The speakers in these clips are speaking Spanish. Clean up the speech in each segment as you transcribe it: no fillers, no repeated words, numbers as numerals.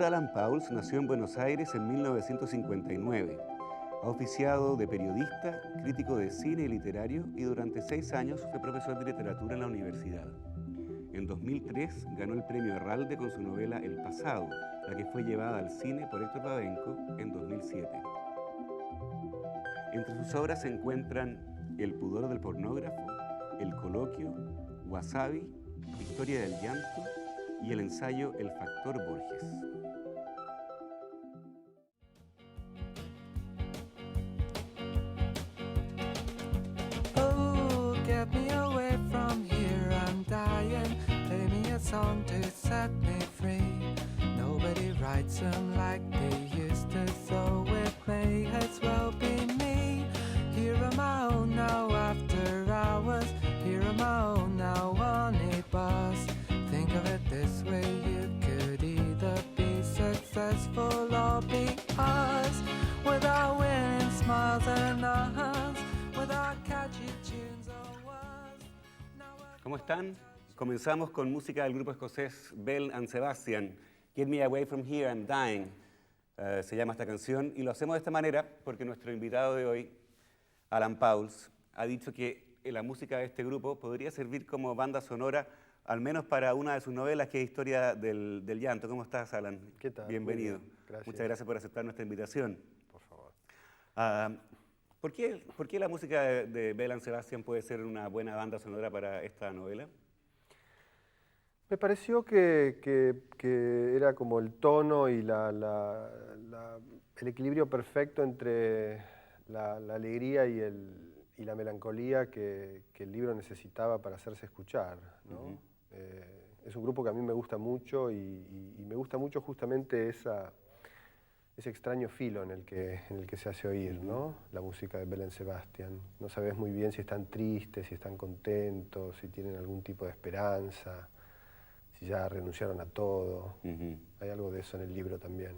escritor Alan Pauls nació en Buenos Aires en 1959. Ha oficiado de periodista, crítico de cine y literario y durante 6 años fue profesor de literatura en la universidad. En 2003 ganó el premio Herralde con su novela El pasado, la que fue llevada al cine por Héctor Babenco en 2007. Entre sus obras se encuentran El pudor del pornógrafo, El coloquio, Wasabi, Historia del llanto y el ensayo El factor Borges. Oh, get me away from here, I'm dying. Play me a song to set me free. Nobody writes them like they used to, so it may as well be me. Here on my own now after hours, here on my own now on a bus. Think of it this way, you could either be successful or be us. Without winning smiles and us, without catchy tunes or words. ¿Cómo están? Comenzamos con música del grupo escocés Bell and Sebastian. Get Me Away From Here, I'm Dying. Se llama esta canción y lo hacemos de esta manera porque nuestro invitado de hoy, Alan Pauls, ha dicho que la música de este grupo podría servir como banda sonora al menos para una de sus novelas, que es Historia del llanto. ¿Cómo estás, Alan? ¿Qué tal? Bienvenido. Muy bien. Gracias. Muchas gracias por aceptar nuestra invitación. Por favor. ¿Por qué la música de Bell and Sebastian puede ser una buena banda sonora para esta novela? Me pareció que era como el tono y el equilibrio perfecto entre la alegría y la melancolía que el libro necesitaba para hacerse escuchar, ¿no? Es un grupo que a mí me gusta mucho y me gusta mucho justamente ese extraño filo en el que se hace oír, ¿no? La música de Bell and Sebastian. No sabes muy bien si están tristes, si están contentos, si tienen algún tipo de esperanza, si ya renunciaron a todo. Hay algo de eso en el libro también.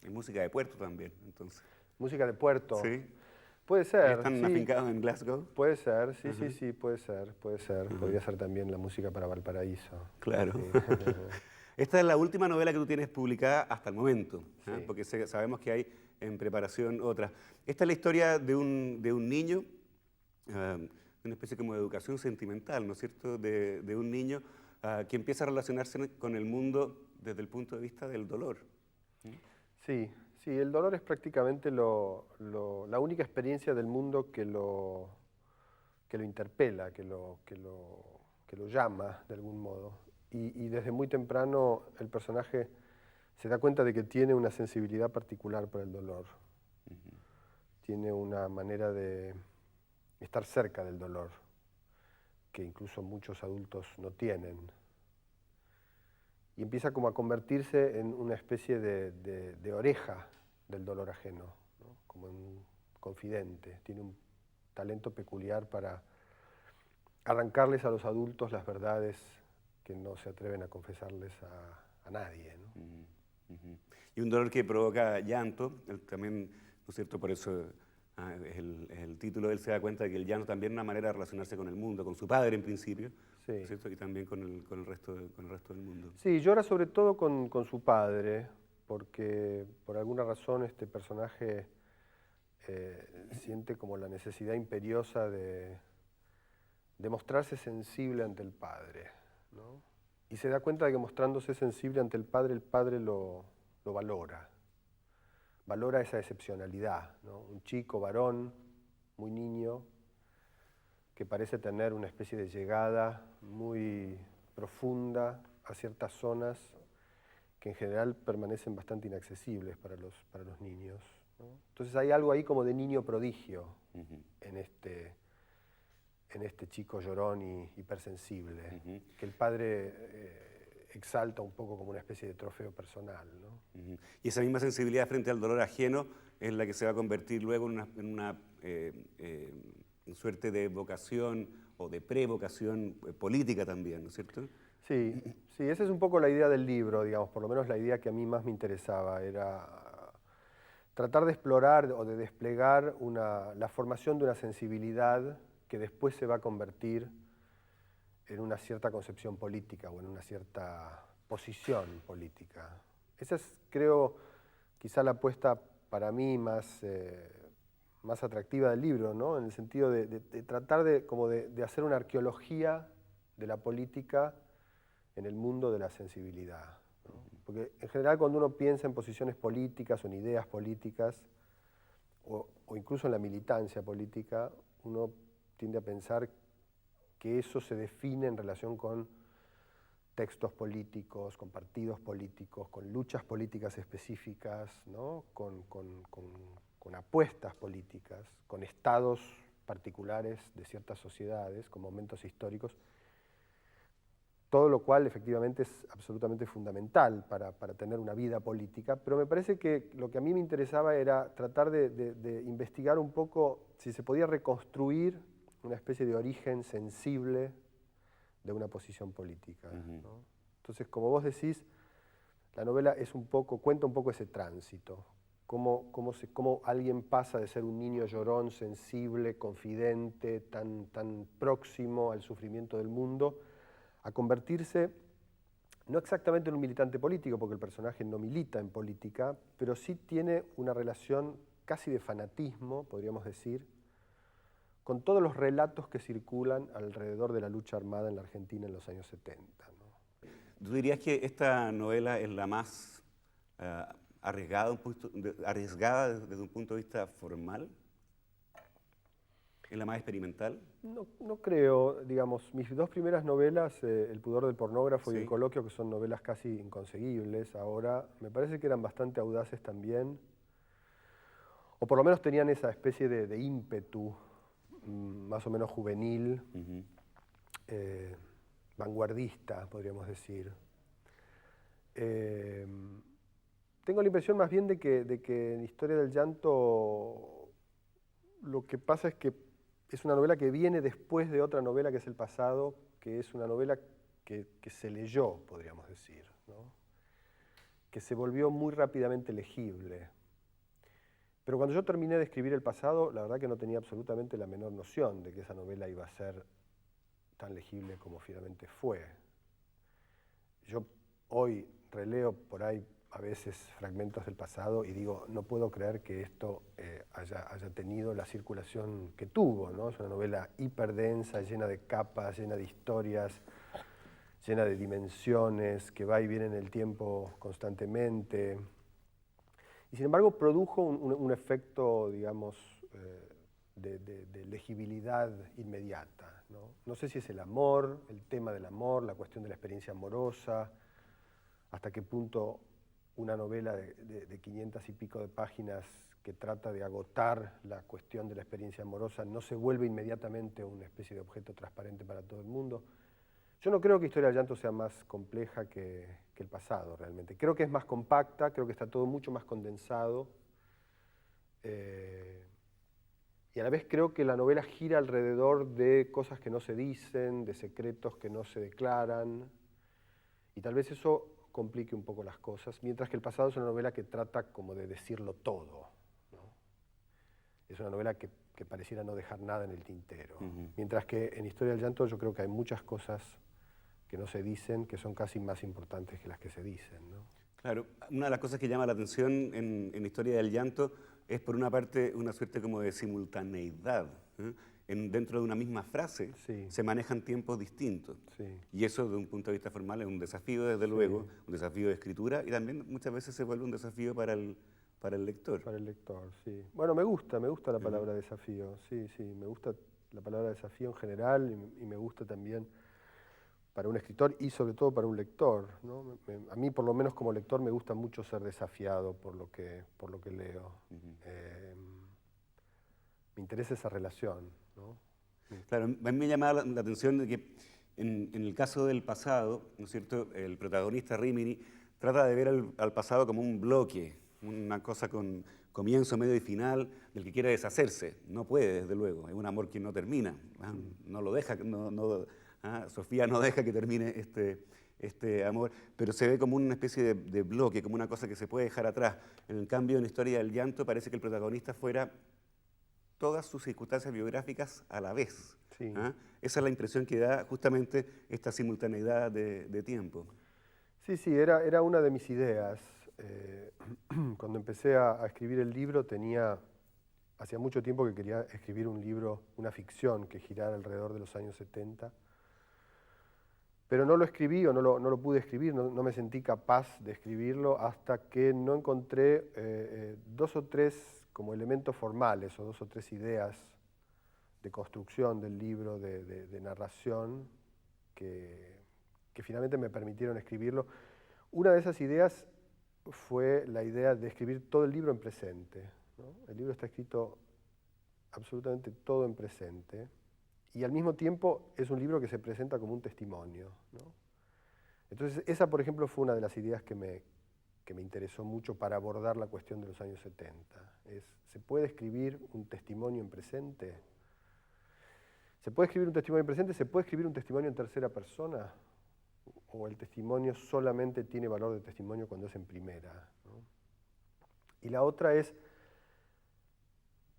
Y música de puerto también, entonces. Música de puerto. Sí. Puede ser. ¿Están sí. afincados en Glasgow? Puede ser, sí, puede ser. Podría ser también la música para Valparaíso. Claro. Sí. Esta es la última novela que tú tienes publicada hasta el momento, Sí. porque sabemos que hay en preparación otras. Esta es la historia de un niño, una especie como de educación sentimental, ¿no es cierto?, de un niño que empieza a relacionarse con el mundo desde el punto de vista del dolor. Sí, el dolor es prácticamente la única experiencia del mundo que lo interpela, que lo llama de algún modo. Y desde muy temprano el personaje se da cuenta de que tiene una sensibilidad particular por el dolor. Tiene una manera de estar cerca del dolor, que incluso muchos adultos no tienen. Y empieza como a convertirse en una especie de oreja del dolor ajeno, ¿no? Como un confidente. Tiene un talento peculiar para arrancarles a los adultos las verdades que no se atreven a confesarles a nadie, ¿no? Y un dolor que provoca llanto, también, ¿no es cierto? Por eso es el título. Él se da cuenta de que el llanto también es una manera de relacionarse con el mundo, con su padre en principio, Sí. ¿cierto? Y también con el resto del mundo. Sí, llora sobre todo con su padre, porque por alguna razón este personaje siente como la necesidad imperiosa de mostrarse sensible ante el padre, ¿no? Y se da cuenta de que mostrándose sensible ante el padre lo valora. Valora esa excepcionalidad, ¿no? Un chico varón, muy niño, que parece tener una especie de llegada muy profunda a ciertas zonas que en general permanecen bastante inaccesibles para los niños, ¿no? Entonces hay algo ahí como de niño prodigio en este chico llorón y hipersensible, que el padre exalta un poco como una especie de trofeo personal, ¿no? Y esa misma sensibilidad frente al dolor ajeno es la que se va a convertir luego en una suerte de vocación o de prevocación política también, ¿no es cierto? Sí, esa es un poco la idea del libro, digamos, por lo menos la idea que a mí más me interesaba, era tratar de explorar o de desplegar la formación de una sensibilidad que después se va a convertir en una cierta concepción política o en una cierta posición política. Esa es, creo, quizá la apuesta para mí más atractiva del libro, ¿no? En el sentido de tratar de hacer una arqueología de la política en el mundo de la sensibilidad, ¿no? Porque en general cuando uno piensa en posiciones políticas o en ideas políticas, o incluso en la militancia política, uno tiende a pensar que eso se define en relación con textos políticos, con partidos políticos, con luchas políticas específicas, ¿no? con apuestas políticas, con estados particulares de ciertas sociedades, con momentos históricos, todo lo cual efectivamente es absolutamente fundamental para tener una vida política, pero me parece que lo que a mí me interesaba era tratar de investigar un poco si se podía reconstruir una especie de origen sensible de una posición política, ¿no? Entonces, como vos decís, la novela es cuenta un poco ese tránsito, cómo alguien pasa de ser un niño llorón, sensible, confidente, tan próximo al sufrimiento del mundo, a convertirse, no exactamente en un militante político, porque el personaje no milita en política, pero sí tiene una relación casi de fanatismo, podríamos decir, con todos los relatos que circulan alrededor de la lucha armada en la Argentina en los años 70, ¿no? ¿Tú dirías que esta novela es la más arriesgada desde un punto de vista formal? ¿Es la más experimental? No creo, digamos, mis dos primeras novelas, El pudor del pornógrafo y Sí. El coloquio, que son novelas casi inconseguibles ahora, me parece que eran bastante audaces también, o por lo menos tenían esa especie de ímpetu más o menos juvenil, vanguardista, podríamos decir. Tengo la impresión más bien de que en Historia del Llanto lo que pasa es que es una novela que viene después de otra novela que es El pasado, que es una novela que se leyó, podríamos decir, ¿no? Que se volvió muy rápidamente legible. Pero cuando yo terminé de escribir El pasado, la verdad que no tenía absolutamente la menor noción de que esa novela iba a ser tan legible como finalmente fue. Yo hoy releo por ahí a veces fragmentos del pasado y digo, no puedo creer que esto haya tenido la circulación que tuvo, ¿no? Es una novela hiperdensa, llena de capas, llena de historias, llena de dimensiones, que va y viene en el tiempo constantemente. Y sin embargo produjo un efecto, digamos, de legibilidad inmediata, ¿no? No sé si es el amor, el tema del amor, la cuestión de la experiencia amorosa, hasta qué punto una novela de 500 y pico de páginas que trata de agotar la cuestión de la experiencia amorosa no se vuelve inmediatamente una especie de objeto transparente para todo el mundo. Yo no creo que Historia del Llanto sea más compleja que El pasado, realmente. Creo que es más compacta, creo que está todo mucho más condensado. Y a la vez creo que la novela gira alrededor de cosas que no se dicen, de secretos que no se declaran. Y tal vez eso complique un poco las cosas, mientras que El pasado es una novela que trata como de decirlo todo, ¿no? Es una novela que pareciera no dejar nada en el tintero. Mientras que en Historia del Llanto yo creo que hay muchas cosas que no se dicen, que son casi más importantes que las que se dicen, ¿no? Claro, una de las cosas que llama la atención en Historia del Llanto es, por una parte, una suerte como de simultaneidad, ¿eh? Dentro de una misma frase se manejan tiempos distintos. Sí. Y eso, desde un punto de vista formal, es un desafío, desde luego, un desafío de escritura, y también muchas veces se vuelve un desafío para el lector. Para el lector, sí. Bueno, me gusta la palabra desafío, sí, me gusta la palabra desafío en general y me gusta también para un escritor y sobre todo para un lector, ¿no? A mí, por lo menos como lector, me gusta mucho ser desafiado por lo que leo. Me interesa esa relación, ¿no? Claro, a mí me llamaba la atención de que en el caso del pasado, ¿no es cierto?, el protagonista Rimini trata de ver al pasado como un bloque, una cosa con comienzo, medio y final, del que quiere deshacerse. No puede, desde luego, es un amor que no termina, no lo deja, Sofía no deja que termine este amor, pero se ve como una especie de bloque, como una cosa que se puede dejar atrás. En cambio, en Historia del Llanto parece que el protagonista fuera todas sus circunstancias biográficas a la vez. Sí. Esa es la impresión que da justamente esta simultaneidad de tiempo. Sí, era una de mis ideas. cuando empecé a escribir el libro hacía mucho tiempo que quería escribir un libro, una ficción que girara alrededor de los años 70, pero no lo escribí o no lo pude escribir, no me sentí capaz de escribirlo hasta que no encontré 2 o 3 como elementos formales o 2 o 3 ideas de construcción del libro, de narración, que finalmente me permitieron escribirlo. Una de esas ideas fue la idea de escribir todo el libro en presente, ¿no? El libro está escrito absolutamente todo en presente y al mismo tiempo es un libro que se presenta como un testimonio, ¿no? Entonces esa, por ejemplo, fue una de las ideas que me interesó mucho para abordar la cuestión de los años 70. ¿Se puede escribir un testimonio en presente? ¿Se puede escribir un testimonio en presente? ¿Se puede escribir un testimonio en tercera persona? ¿O el testimonio solamente tiene valor de testimonio cuando es en primera, ¿no? Y la otra es,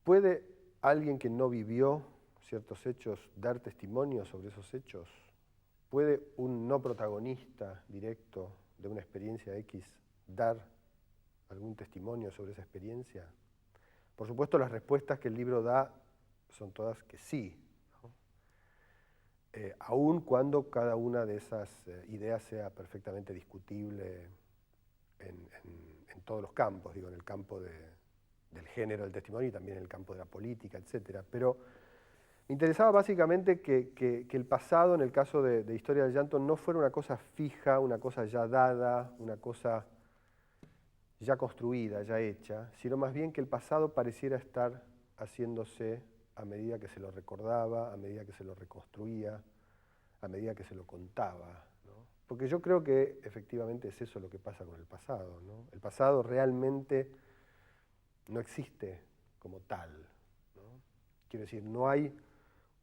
¿puede alguien que no vivió ciertos hechos dar testimonio sobre esos hechos? ¿Puede un no protagonista directo de una experiencia X dar algún testimonio sobre esa experiencia? Por supuesto, las respuestas que el libro da son todas que sí, ¿no? Aun cuando cada una de esas ideas sea perfectamente discutible en todos los campos, digo, en el campo del género del testimonio y también en el campo de la política, etc. Pero me interesaba básicamente que el pasado, en el caso de Historia del Llanto, no fuera una cosa fija, una cosa ya dada, una cosa ya construida, ya hecha, sino más bien que el pasado pareciera estar haciéndose a medida que se lo recordaba, a medida que se lo reconstruía, a medida que se lo contaba, ¿no? Porque yo creo que efectivamente es eso lo que pasa con el pasado, ¿no? El pasado realmente no existe como tal, ¿no? Quiero decir, no hay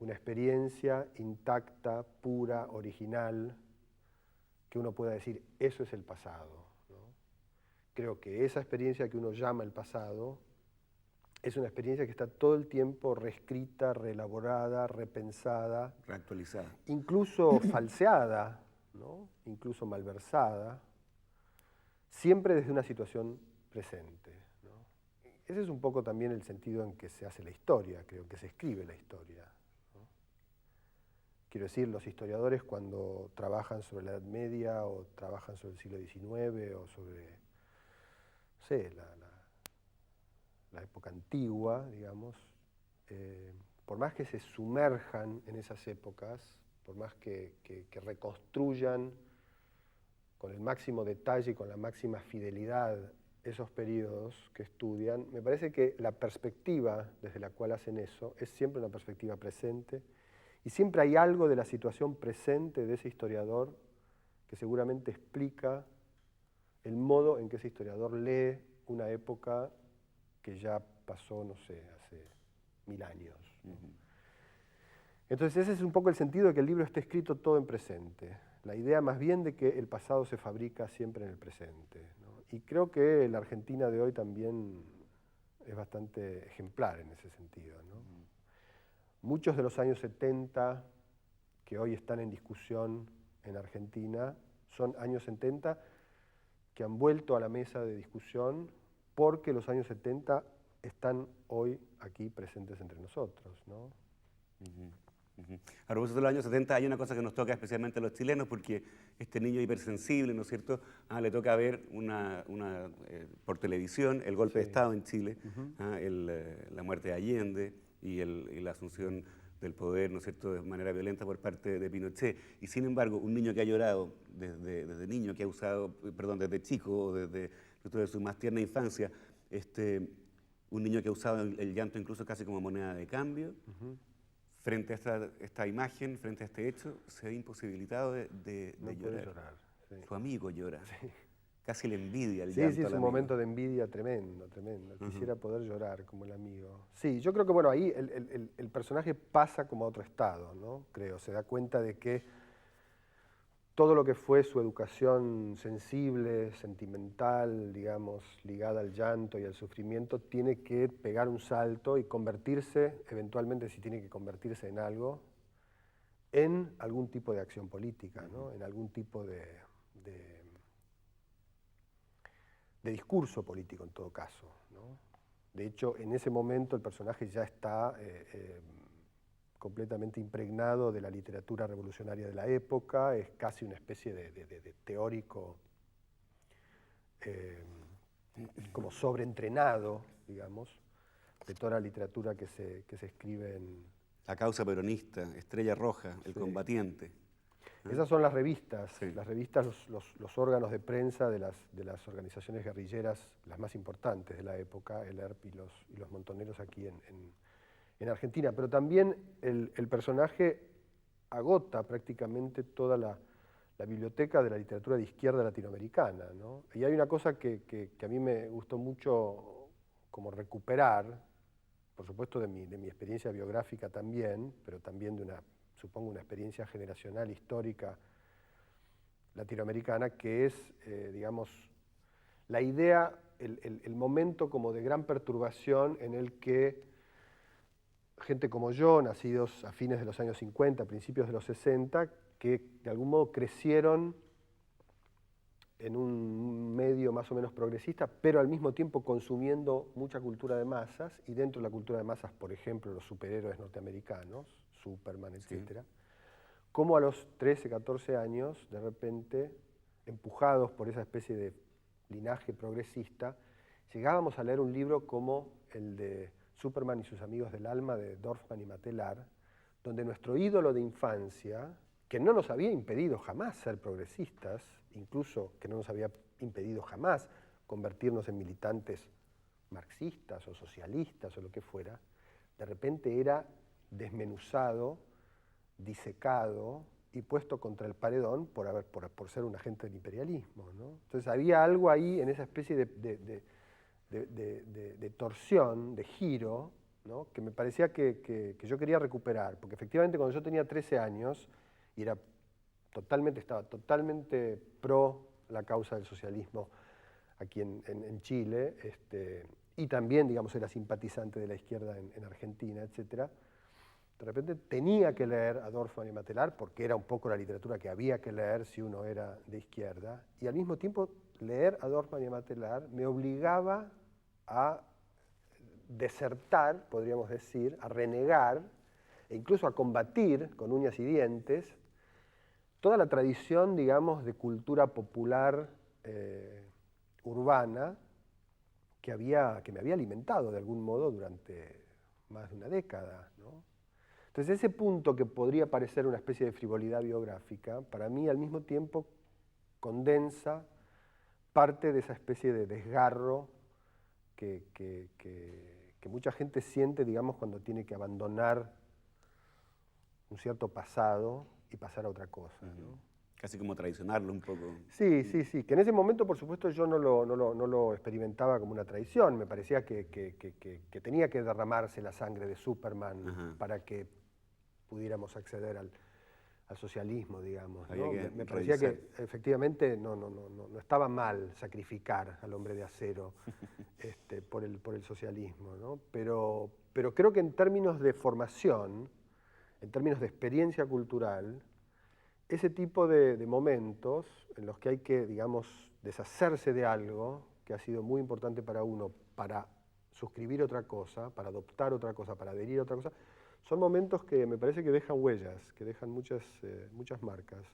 una experiencia intacta, pura, original, que uno pueda decir, eso es el pasado, ¿no? Creo que esa experiencia que uno llama el pasado es una experiencia que está todo el tiempo reescrita, reelaborada, repensada, Reactualizada. incluso falseada, ¿no? Incluso malversada, siempre desde una situación presente, ¿no? Ese es un poco también el sentido en que se hace la historia, creo que se escribe la historia, ¿no? Quiero decir, los historiadores cuando trabajan sobre la Edad Media o trabajan sobre el siglo XIX o sobre, no sé, la época antigua, digamos, por más que se sumerjan en esas épocas, por más que reconstruyan con el máximo detalle y con la máxima fidelidad esos periodos que estudian, me parece que la perspectiva desde la cual hacen eso es siempre una perspectiva presente y siempre hay algo de la situación presente de ese historiador que seguramente explica el modo en que ese historiador lee una época que ya pasó, no sé, hace 1000 años, ¿no? Entonces ese es un poco el sentido de que el libro esté escrito todo en presente. La idea más bien de que el pasado se fabrica siempre en el presente, ¿no? Y creo que la Argentina de hoy también es bastante ejemplar en ese sentido, ¿no? Muchos de los años 70 que hoy están en discusión en Argentina son años 70 que han vuelto a la mesa de discusión porque los años 70 están hoy aquí presentes entre nosotros, ¿no? A propósito de los años 70 hay una cosa que nos toca especialmente a los chilenos porque este niño hipersensible, ¿no es cierto?, le toca ver por televisión el golpe de Estado en Chile, la muerte de Allende y la asunción del poder, ¿no es cierto?, de manera violenta por parte de Pinochet. Y sin embargo, un niño que ha llorado desde niño, que ha usado, perdón, desde chico o desde su más tierna infancia, un niño que ha usado el llanto incluso casi como moneda de cambio, frente a esta imagen, frente a este hecho, se ve imposibilitado de No llorar. puede llorar, sí. Su amigo llora. Sí. Casi le envidia el Sí, llanto sí, es al un amigo. momento de envidia tremendo, tremendo. Quisiera poder llorar como el amigo. Sí, yo creo que bueno, ahí el personaje pasa como a otro estado, ¿no? Creo, se da cuenta de que todo lo que fue su educación sensible, sentimental, digamos, ligada al llanto y al sufrimiento, tiene que pegar un salto y convertirse, eventualmente si tiene que convertirse en algo, en algún tipo de acción política, ¿no? En algún tipo de de discurso político en todo caso, ¿no? De hecho, en ese momento el personaje ya está completamente impregnado de la literatura revolucionaria de la época, es casi una especie de teórico como sobreentrenado, digamos, de toda la literatura que se escribe en... La causa peronista, Estrella Roja, El Sí. Combatiente. Esas son las revistas, Sí. los órganos de prensa de las organizaciones guerrilleras, las más importantes de la época, el ERP y los montoneros aquí en Argentina. Pero también el personaje agota prácticamente toda la biblioteca de la literatura de izquierda latinoamericana, ¿no? Y hay una cosa que a mí me gustó mucho como recuperar, por supuesto de mi experiencia biográfica también, pero también supongo una experiencia generacional, histórica, latinoamericana, que es, digamos, la idea, el momento como de gran perturbación en el que gente como yo, nacidos a fines de los años 50, principios de los 60, que de algún modo crecieron en un medio más o menos progresista, pero al mismo tiempo consumiendo mucha cultura de masas, y dentro de la cultura de masas, por ejemplo, los superhéroes norteamericanos, Superman, etc., como a los 13, 14 años, de repente, empujados por esa especie de linaje progresista, llegábamos a leer un libro como el de Superman y sus amigos del alma, de Dorfman y Matelar, donde nuestro ídolo de infancia, que no nos había impedido jamás ser progresistas, incluso que no nos había impedido jamás convertirnos en militantes marxistas o socialistas o lo que fuera, de repente era desmenuzado, disecado y puesto contra el paredón por ser un agente del imperialismo, ¿no? Entonces había algo ahí en esa especie de torsión, de giro, ¿no? Que me parecía que yo quería recuperar, porque efectivamente cuando yo tenía 13 años y estaba totalmente pro la causa del socialismo aquí en Chile, y también, digamos, era simpatizante de la izquierda en Argentina, etcétera. De repente tenía que leer a Dorfman y Matelar, porque era un poco la literatura que había que leer si uno era de izquierda, y al mismo tiempo leer a Dorfman y a Matelar me obligaba a desertar, podríamos decir, a renegar, e incluso a combatir con uñas y dientes toda la tradición, digamos, de cultura popular urbana que me había alimentado de algún modo durante más de una década, ¿no? Entonces ese punto que podría parecer una especie de frivolidad biográfica, para mí al mismo tiempo condensa parte de esa especie de desgarro que mucha gente siente, digamos, cuando tiene que abandonar un cierto pasado y pasar a otra cosa, ¿no? Casi como traicionarlo un poco. Sí, que en ese momento, por supuesto, yo no lo experimentaba como una traición, me parecía que tenía que derramarse la sangre de Superman para que pudiéramos acceder al socialismo, digamos, ¿no? Me parecía que efectivamente no estaba mal sacrificar al hombre de acero por el socialismo, ¿no? Pero creo que en términos de formación, en términos de experiencia cultural, ese tipo de momentos en los que hay que, digamos, deshacerse de algo que ha sido muy importante para uno, para suscribir otra cosa, para adoptar otra cosa, para adherir a otra cosa, son momentos que me parece que dejan huellas, que dejan muchas marcas.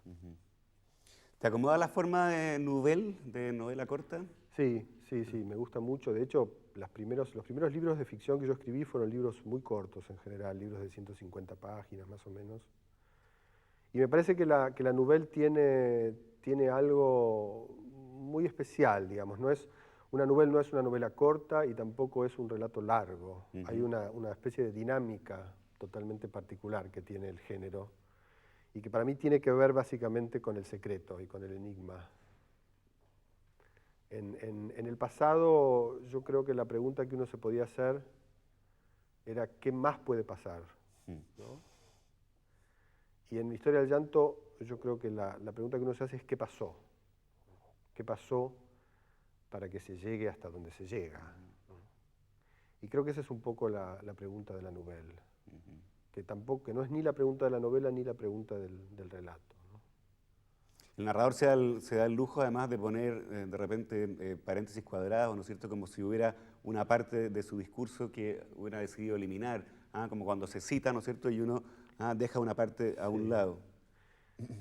¿Te acomoda la forma de nouvelle, de novela corta? Sí, me gusta mucho. De hecho, los primeros libros de ficción que yo escribí fueron libros muy cortos en general, libros de 150 páginas más o menos. Y me parece que la nouvelle tiene algo muy especial, digamos. Una novela no es una novela corta y tampoco es un relato largo. Hay una especie de dinámica totalmente particular que tiene el género y que para mí tiene que ver básicamente con el secreto y con el enigma. En el pasado yo creo que la pregunta que uno se podía hacer era ¿qué más puede pasar? ¿No? Y en mi historia del llanto yo creo que la pregunta que uno se hace es ¿qué pasó? ¿Qué pasó para que se llegue hasta donde se llega? ¿No? Y creo que esa es un poco la pregunta de la novela, que no es ni la pregunta de la novela ni la pregunta del relato, ¿no? El narrador se da el lujo además de poner de repente paréntesis cuadrados, ¿no es cierto? Como si hubiera una parte de su discurso que hubiera decidido eliminar, como cuando se cita, ¿no es cierto? Y uno deja una parte a un lado.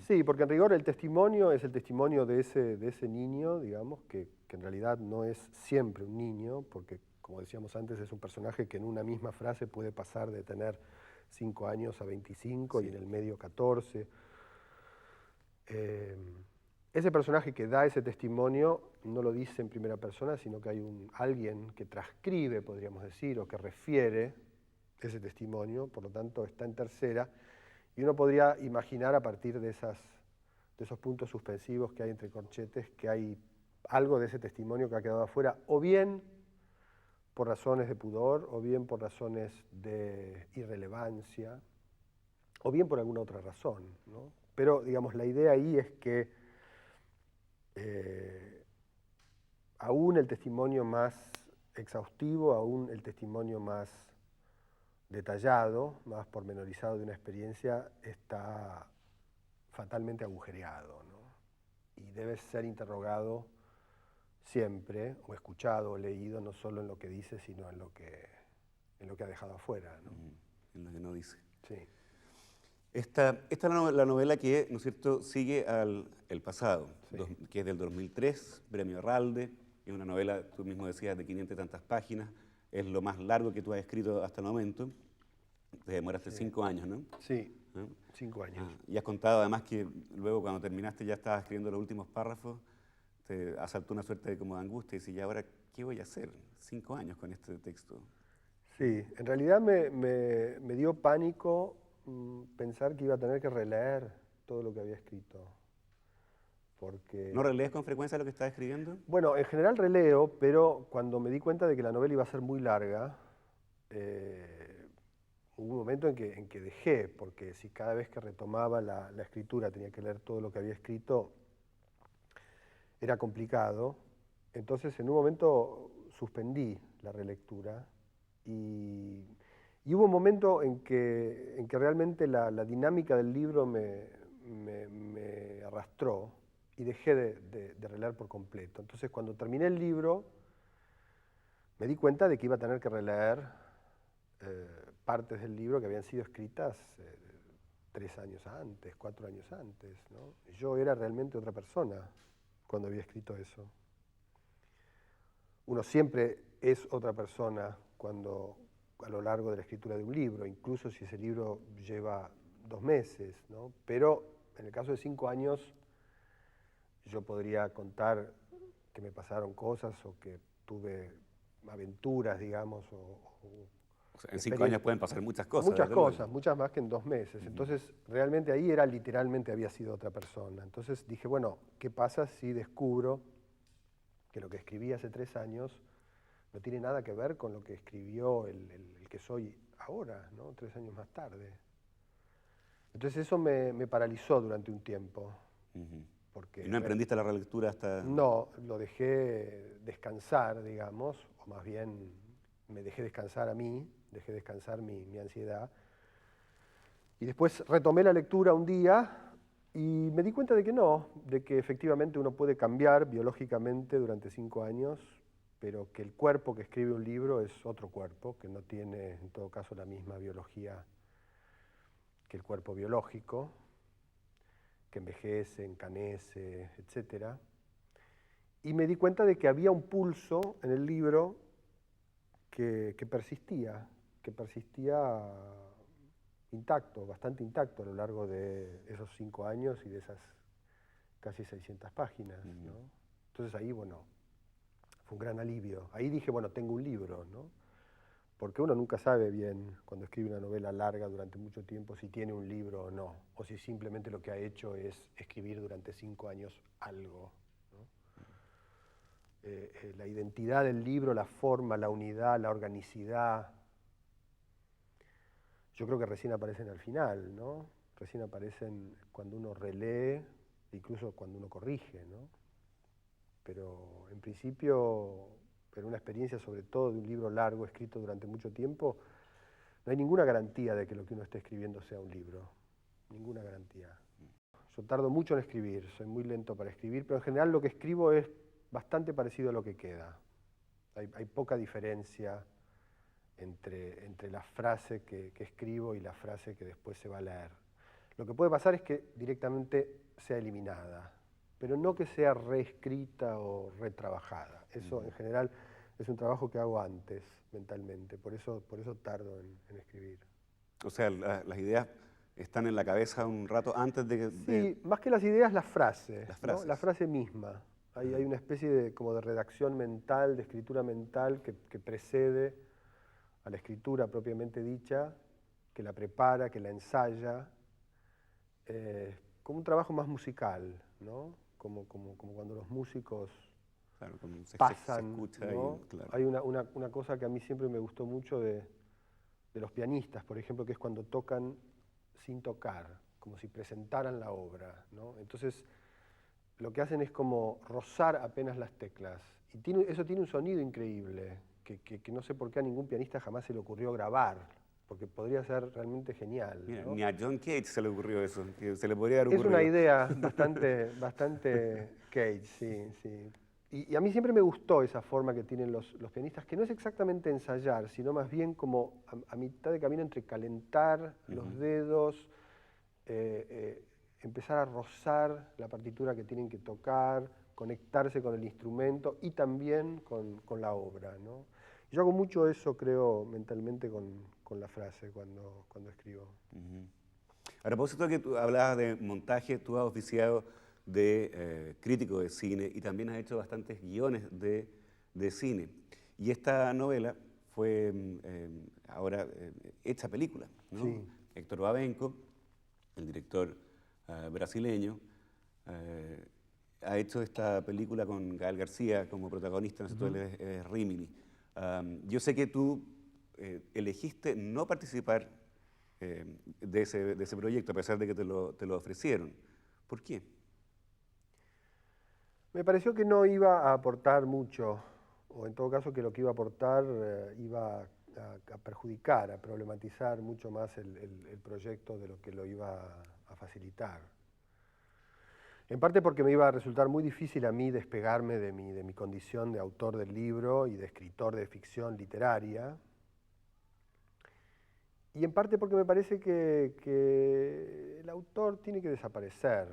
Sí, porque en rigor el testimonio es el testimonio de ese niño, digamos, que en realidad no es siempre un niño, porque como decíamos antes, es un personaje que en una misma frase puede pasar de tener 5 años a 25 Sí. y en el medio 14. Ese personaje que da ese testimonio no lo dice en primera persona, sino que hay alguien que transcribe, podríamos decir, o que refiere ese testimonio, por lo tanto está en tercera, y uno podría imaginar a partir de esos puntos suspensivos que hay entre corchetes que hay algo de ese testimonio que ha quedado afuera, o bien por razones de pudor, o bien por razones de irrelevancia, o bien por alguna otra razón, ¿no? Pero, digamos, la idea ahí es que aún el testimonio más exhaustivo, aún el testimonio más detallado, más pormenorizado de una experiencia, está fatalmente agujereado, ¿no? Y debe ser interrogado siempre, o escuchado o leído, no solo en lo que dice, sino en lo que ha dejado afuera, ¿no? En lo que no dice. Sí. Esta es la novela que, ¿no es cierto?, sigue al El pasado, Sí. que es del 2003, Premio Herralde, es una novela, tú mismo decías, de 500 y tantas páginas, es lo más largo que tú has escrito hasta el momento, te demoraste 5 años, ¿no? Sí, ¿No? 5 años. Y has contado además que luego cuando terminaste ya estabas escribiendo los últimos párrafos, te asaltó una suerte de como de angustia y dices, ¿y ahora qué voy a hacer? 5 años con este texto. Sí, en realidad me dio pánico pensar que iba a tener que releer todo lo que había escrito. Porque, ¿No relees con frecuencia lo que estás escribiendo? bueno, en general releo, pero cuando me di cuenta de que la novela iba a ser muy larga, hubo un momento en que dejé, porque si cada vez que retomaba la escritura tenía que leer todo lo que había escrito, era complicado. Entonces, en un momento suspendí la relectura y hubo un momento en que realmente la dinámica del libro me arrastró y dejé de releer por completo. Entonces, cuando terminé el libro, me di cuenta de que iba a tener que releer partes del libro que habían sido escritas 3 años antes, 4 años antes, ¿no? Yo era realmente otra persona cuando había escrito eso. Uno siempre es otra persona a lo largo de la escritura de un libro, incluso si ese libro lleva 2 meses, ¿no? Pero en el caso de 5 años, yo podría contar que me pasaron cosas o que tuve aventuras, digamos, O sea, en 5 años pueden pasar muchas cosas. muchas desde luego. cosas, muchas más que en 2 meses. Entonces, realmente ahí era literalmente había sido otra persona. Entonces dije, bueno, ¿qué pasa si descubro que lo que escribí hace 3 años no tiene nada que ver con lo que escribió el que soy ahora, ¿no? 3 años más tarde? Entonces eso me paralizó durante un tiempo. Porque ¿Y no emprendiste la relectura hasta...? no, lo dejé descansar, digamos, o más bien me dejé descansar a mí, dejé descansar mi ansiedad. Y después retomé la lectura un día y me di cuenta de que no, de que efectivamente uno puede cambiar biológicamente durante 5 años, pero que el cuerpo que escribe un libro es otro cuerpo, que no tiene en todo caso la misma biología que el cuerpo biológico, que envejece, encanece, etc. Y me di cuenta de que había un pulso en el libro que persistía intacto, bastante intacto a lo largo de esos 5 años y de esas casi 600 páginas, ¿no? Entonces ahí, bueno, fue un gran alivio. Ahí dije, bueno, tengo un libro, ¿no? Porque uno nunca sabe bien, cuando escribe una novela larga durante mucho tiempo, si tiene un libro o no, o si simplemente lo que ha hecho es escribir durante 5 años algo, ¿no? La identidad del libro, la forma, la unidad, la organicidad, yo creo que recién aparecen al final, ¿no? Recién aparecen cuando uno relee, incluso cuando uno corrige, ¿no? Pero en principio, en una experiencia sobre todo de un libro largo escrito durante mucho tiempo, no hay ninguna garantía de que lo que uno esté escribiendo sea un libro, ninguna garantía. Yo tardo mucho en escribir, soy muy lento para escribir, pero en general lo que escribo es bastante parecido a lo que queda. Hay poca diferencia entre la frase que escribo y la frase que después se va a leer. Lo que puede pasar es que directamente sea eliminada, pero no que sea reescrita o retrabajada. Eso en general es un trabajo que hago antes mentalmente, por eso tardo en escribir. O sea, las ideas están en la cabeza un rato antes de... Sí, más que las ideas, las frases, Las ¿no? frases. La frase misma. Hay una especie de, como de redacción mental, de escritura mental que precede a la escritura propiamente dicha, que la prepara, que la ensaya, como un trabajo más musical, ¿no? Como cuando los músicos Claro, como se pasan, escucha ¿no? y, claro. Hay una cosa que a mí siempre me gustó mucho de los pianistas, por ejemplo, que es cuando tocan sin tocar, como si presentaran la obra, ¿no? Entonces, lo que hacen es como rozar apenas las teclas. Y eso tiene un sonido increíble, que no sé por qué a ningún pianista jamás se le ocurrió grabar, porque podría ser realmente genial, Mira, ¿no? ni a John Cage se le ocurrió eso, que se le podría haber Es ocurrido. una idea bastante Cage, sí, sí. Y a mí siempre me gustó esa forma que tienen los pianistas, que no es exactamente ensayar, sino más bien como a mitad de camino entre calentar los dedos, empezar a rozar la partitura que tienen que tocar, conectarse con el instrumento y también con la obra, ¿no? Yo hago mucho eso, creo, mentalmente con la frase cuando escribo. A propósito que tú hablabas de montaje, tú has oficiado de crítico de cine y también has hecho bastantes guiones de cine. Y esta novela fue ahora hecha película, ¿no? Sí. Héctor Babenco, el director brasileño, ha hecho esta película con Gael García como protagonista, ¿no? Él es Rimini. Yo sé que tú elegiste no participar de ese proyecto, a pesar de que te lo ofrecieron. ¿Por qué? Me pareció que no iba a aportar mucho, o en todo caso que lo que iba a aportar iba a perjudicar, a problematizar mucho más el proyecto de lo que lo iba a facilitar. En parte porque me iba a resultar muy difícil a mí despegarme de mi condición de autor del libro y de escritor de ficción literaria. Y en parte porque me parece que el autor tiene que desaparecer,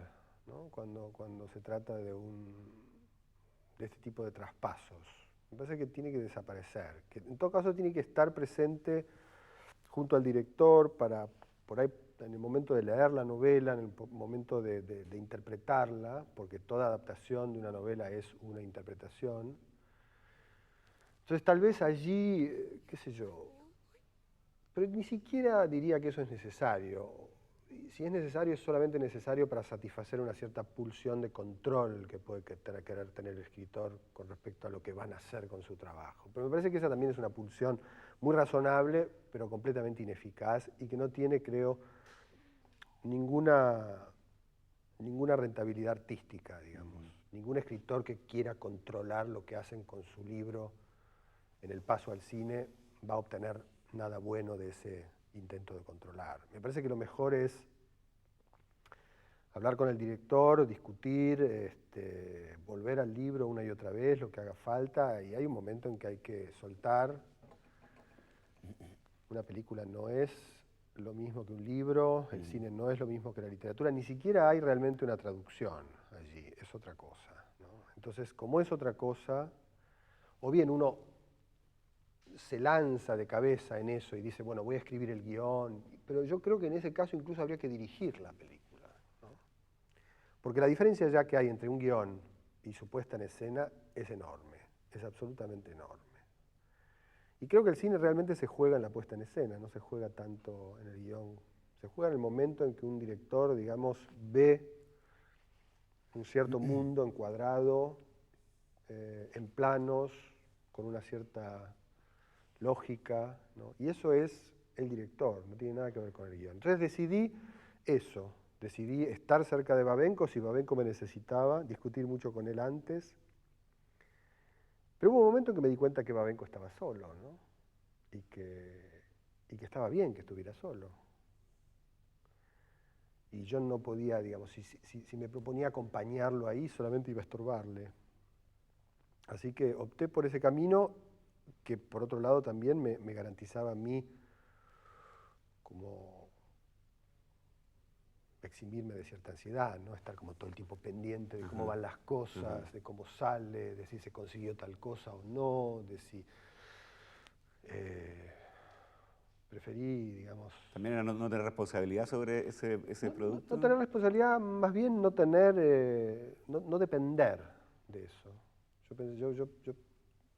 ¿no? Cuando se trata de este tipo de traspasos. Me parece que tiene que desaparecer, que en todo caso tiene que estar presente junto al director para, por ahí, en el momento de leer la novela, en el momento de interpretarla, porque toda adaptación de una novela es una interpretación. Entonces tal vez allí, qué sé yo, pero ni siquiera diría que eso es necesario. Si es necesario, es solamente necesario para satisfacer una cierta pulsión de control que puede querer tener el escritor con respecto a lo que van a hacer con su trabajo. Pero me parece que esa también es una pulsión muy razonable, pero completamente ineficaz y que no tiene, creo, ninguna rentabilidad artística, digamos. Ningún escritor que quiera controlar lo que hacen con su libro en el paso al cine va a obtener nada bueno de ese intento de controlar. Me parece que lo mejor es hablar con el director, discutir, volver al libro una y otra vez, lo que haga falta, y hay un momento en que hay que soltar. Una película no es lo mismo que un libro, el cine no es lo mismo que la literatura, ni siquiera hay realmente una traducción allí, es otra cosa, ¿no? Entonces, como es otra cosa, o bien uno se lanza de cabeza en eso y dice, bueno, voy a escribir el guión, pero yo creo que en ese caso incluso habría que dirigir la película, ¿no? Porque la diferencia ya que hay entre un guión y su puesta en escena es enorme, es absolutamente enorme. Y creo que el cine realmente se juega en la puesta en escena, no se juega tanto en el guión. Se juega en el momento en que un director, digamos, ve un cierto mundo encuadrado, en planos, con una cierta lógica, ¿no? Y eso es el director, no tiene nada que ver con el guión. Entonces decidí eso, decidí estar cerca de Babenco, si Babenco me necesitaba, discutir mucho con él antes. Pero hubo un momento en que me di cuenta que Babenco estaba solo, ¿no? Y que estaba bien que estuviera solo. y yo no podía, digamos, si me proponía acompañarlo ahí, solamente iba a estorbarle. Así que opté por ese camino que, por otro lado, también me garantizaba a mí como eximirme de cierta ansiedad, ¿no? Estar como todo el tiempo pendiente de cómo van las cosas, de cómo sale, de si se consiguió tal cosa o no, de si... preferí, digamos... También era no tener responsabilidad sobre ese producto. No tener responsabilidad, más bien no tener, no depender de eso. Yo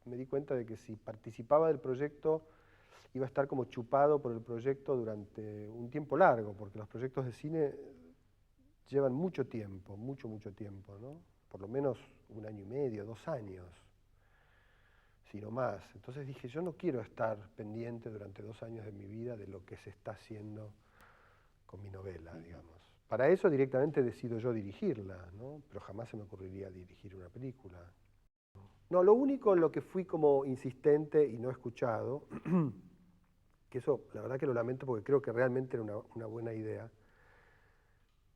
me di cuenta de que si participaba del proyecto iba a estar como chupado por el proyecto durante un tiempo largo, porque los proyectos de cine llevan mucho tiempo, mucho tiempo, ¿no? Por lo menos 1 año y medio, 2 años, si no más. Entonces dije, yo no quiero estar pendiente durante 2 años de mi vida de lo que se está haciendo con mi novela, digamos. Para eso directamente decido yo dirigirla, ¿no? Pero jamás se me ocurriría dirigir una película. No, lo único en lo que fui como insistente y no escuchado, que eso la verdad que lo lamento porque creo que realmente era una buena idea,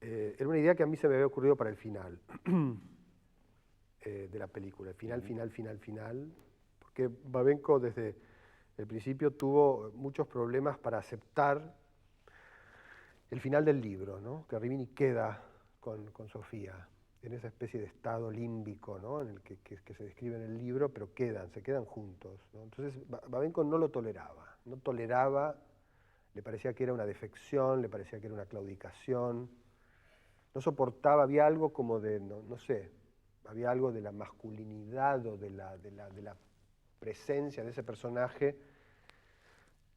era una idea que a mí se me había ocurrido para el final de la película, el final, porque Babenco desde el principio tuvo muchos problemas para aceptar el final del libro, ¿no? Que Rimini queda con Sofía en esa especie de estado límbico, ¿no? En el que se describe en el libro, pero se quedan juntos, ¿no? Entonces Babenco no lo toleraba, le parecía que era una defección, le parecía que era una claudicación, no soportaba, había algo como de, no sé, había algo de la masculinidad o de la presencia de ese personaje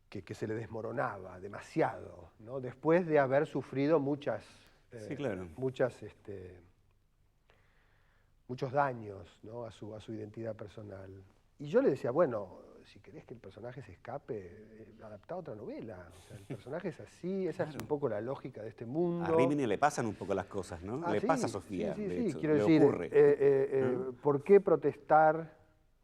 que se le desmoronaba demasiado, ¿no? Después de haber sufrido muchos daños, ¿no? a su identidad personal. Y yo le decía, bueno, si querés que el personaje se escape, adaptá otra novela. O sea, el personaje es así, esa es un poco la lógica de este mundo. A Rimini le pasan un poco las cosas, ¿no? Le pasa a Sofía, de hecho, quiero le decir, ocurre. ¿por qué protestar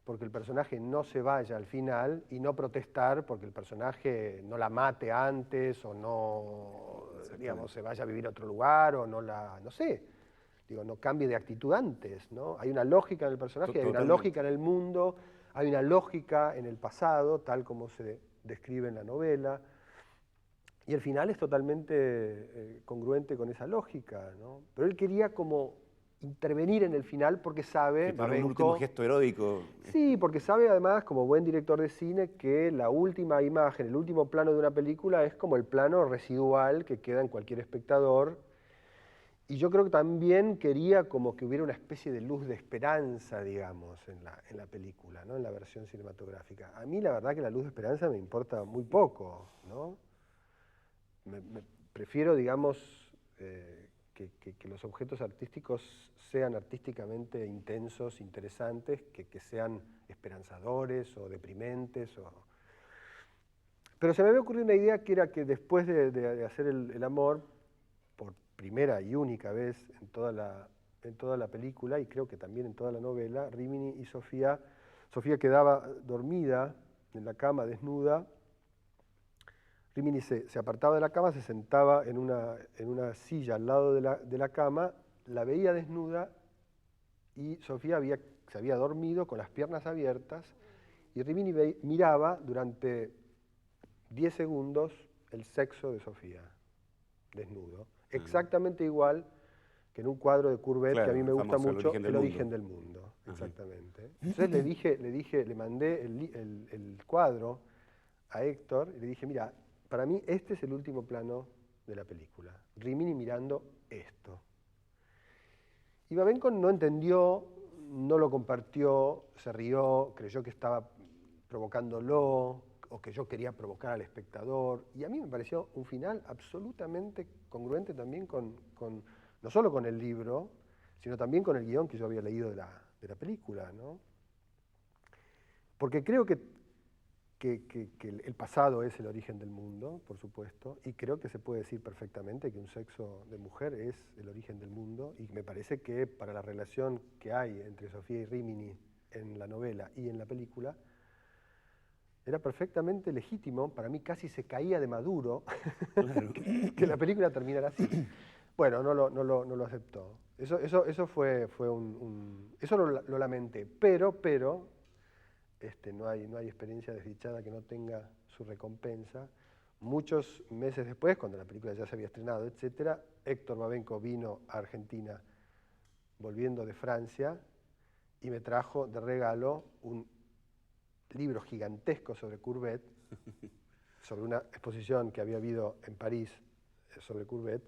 porque el personaje no se vaya al final y no protestar porque el personaje no la mate antes o no, digamos, se vaya a vivir a otro lugar o no sé, digo, no cambie de actitud antes, ¿no? Hay una lógica en el personaje, hay una lógica en el mundo, hay una lógica en el pasado, tal como se describe en la novela, y el final es totalmente congruente con esa lógica, ¿no? Pero él quería como intervenir en el final porque sabe... Para un último gesto heroico. Sí, porque sabe además, como buen director de cine, que la última imagen, el último plano de una película es como el plano residual que queda en cualquier espectador. Y yo creo que también quería como que hubiera una especie de luz de esperanza, digamos, en la película, ¿no? En la versión cinematográfica. A mí la verdad que la luz de esperanza me importa muy poco, ¿no? Prefiero, digamos, que los objetos artísticos sean artísticamente intensos, interesantes, que sean esperanzadores o deprimentes. Pero se me había ocurrido una idea que era que después de hacer el amor, por primera y única vez en toda la película, y creo que también en toda la novela, Rimini y Sofía quedaba dormida en la cama, desnuda. Rimini se apartaba de la cama, se sentaba en una silla al lado de la cama, la veía desnuda y Sofía se había dormido con las piernas abiertas y Rimini miraba durante 10 segundos el sexo de Sofía, desnudo. Exactamente igual que en un cuadro de Courbet, que a mí me gusta mucho, El origen del mundo. Exactamente. Entonces le mandé el cuadro a Héctor y le dije, mira, para mí este es el último plano de la película. Rimini mirando esto. Y Babenco no entendió, no lo compartió, se rió, creyó que estaba provocándolo o que yo quería provocar al espectador. Y a mí me pareció un final absolutamente congruente también no solo con el libro, sino también con el guión que yo había leído de la película, ¿no? Porque creo que el pasado es el origen del mundo, por supuesto, y creo que se puede decir perfectamente que un sexo de mujer es el origen del mundo, y me parece que para la relación que hay entre Sofía y Rimini en la novela y en la película, era perfectamente legítimo, para mí casi se caía de maduro, claro, que la película terminara así. Bueno, no lo aceptó. Eso fue eso lo lamenté, pero no hay experiencia desdichada que no tenga su recompensa. Muchos meses después, cuando la película ya se había estrenado, etcétera, Héctor Babenco vino a Argentina volviendo de Francia y me trajo de regalo un libro gigantesco sobre Courbet, sobre una exposición que había habido en París sobre Courbet,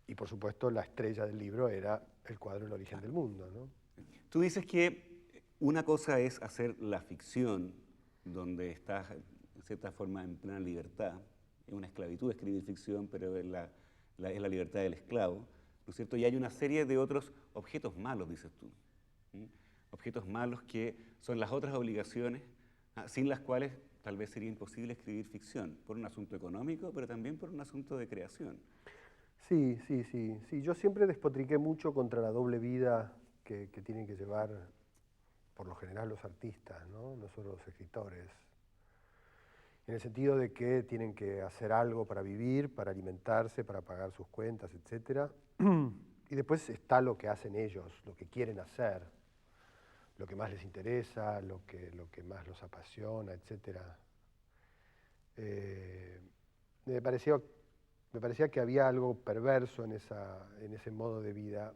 y por supuesto la estrella del libro era el cuadro El origen del mundo, ¿no? Tú dices que una cosa es hacer la ficción, donde estás en cierta forma en plena libertad. Es una esclavitud escribir ficción, pero es es la libertad del esclavo, ¿no es cierto? Y hay una serie de otros objetos malos, dices tú. ¿Mm? Objetos malos que son las otras obligaciones, sin las cuales tal vez sería imposible escribir ficción, por un asunto económico, pero también por un asunto de creación. Sí. Yo siempre despotriqué mucho contra la doble vida que tienen que llevar, por lo general, los artistas, ¿no? No solo los escritores. En el sentido de que tienen que hacer algo para vivir, para alimentarse, para pagar sus cuentas, etc. Y después está lo que hacen ellos, lo que quieren hacer, lo que más les interesa, lo que más los apasiona, etc. Me parecía que había algo perverso en ese modo de vida.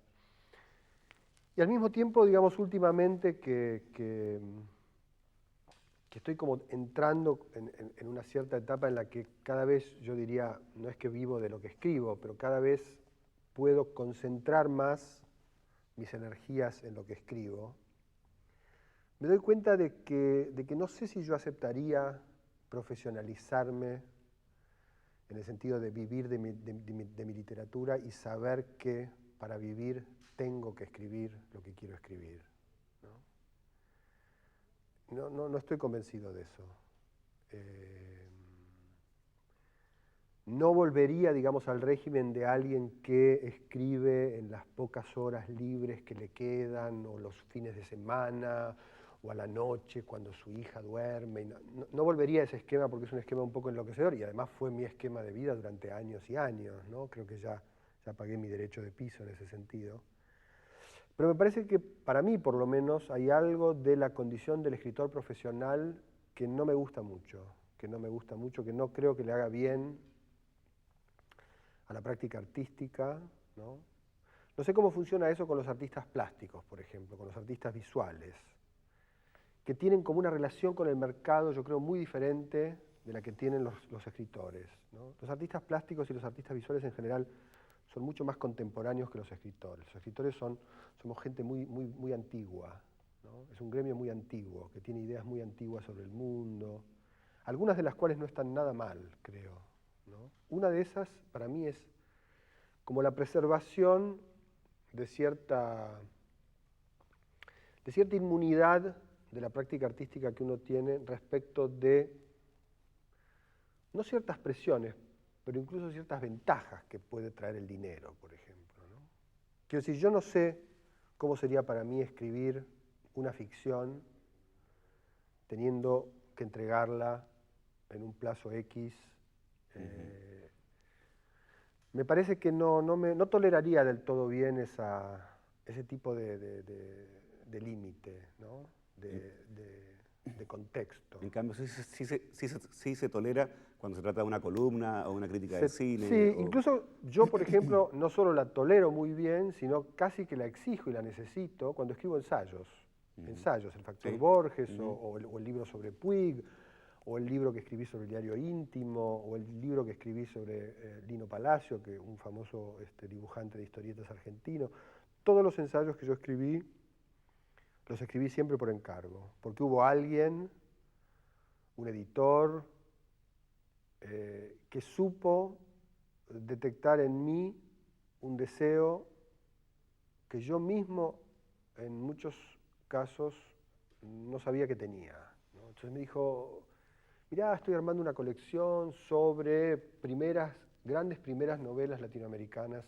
Y al mismo tiempo, digamos, últimamente que estoy como entrando en una cierta etapa en la que cada vez, yo diría, no es que vivo de lo que escribo, pero cada vez puedo concentrar más mis energías en lo que escribo. Me doy cuenta de que no sé si yo aceptaría profesionalizarme en el sentido de vivir de mi literatura y saber que para vivir tengo que escribir lo que quiero escribir, ¿no? No estoy convencido de eso. No volvería, digamos, al régimen de alguien que escribe en las pocas horas libres que le quedan, o los fines de semana, o a la noche cuando su hija duerme. No volvería a ese esquema porque es un esquema un poco enloquecedor y además fue mi esquema de vida durante años y años, ¿no? Creo que ya pagué mi derecho de piso en ese sentido. Pero me parece que para mí, por lo menos, hay algo de la condición del escritor profesional que no me gusta mucho, que no creo que le haga bien a la práctica artística, ¿no? No sé cómo funciona eso con los artistas plásticos, por ejemplo, con los artistas visuales, que tienen como una relación con el mercado, yo creo, muy diferente de la que tienen los escritores, ¿no? Los artistas plásticos y los artistas visuales en general son mucho más contemporáneos que los escritores. Los escritores somos gente muy antigua, ¿no? Es un gremio muy antiguo, que tiene ideas muy antiguas sobre el mundo, algunas de las cuales no están nada mal, creo, ¿no? Una de esas, para mí, es como la preservación de cierta inmunidad de la práctica artística que uno tiene respecto de, no ciertas presiones, pero incluso ciertas ventajas que puede traer el dinero, por ejemplo, ¿no? Quiero decir, yo no sé cómo sería para mí escribir una ficción teniendo que entregarla en un plazo X. Me parece que no toleraría del todo bien ese tipo de límite, ¿no? De contexto. En cambio, sí se tolera cuando se trata de una columna o una crítica de cine. Sí, incluso yo, por ejemplo, no solo la tolero muy bien, sino casi que la exijo y la necesito cuando escribo ensayos. Ensayos, el factor Borges, o el libro sobre Puig, o el libro que escribí sobre el diario íntimo, o el libro que escribí sobre Lino Palacio, que un famoso dibujante de historietas argentino. Todos los ensayos que yo escribí, los escribí siempre por encargo, porque hubo alguien, un editor, que supo detectar en mí un deseo que yo mismo, en muchos casos, no sabía que tenía, ¿no? Entonces me dijo, mirá, estoy armando una colección sobre grandes primeras novelas latinoamericanas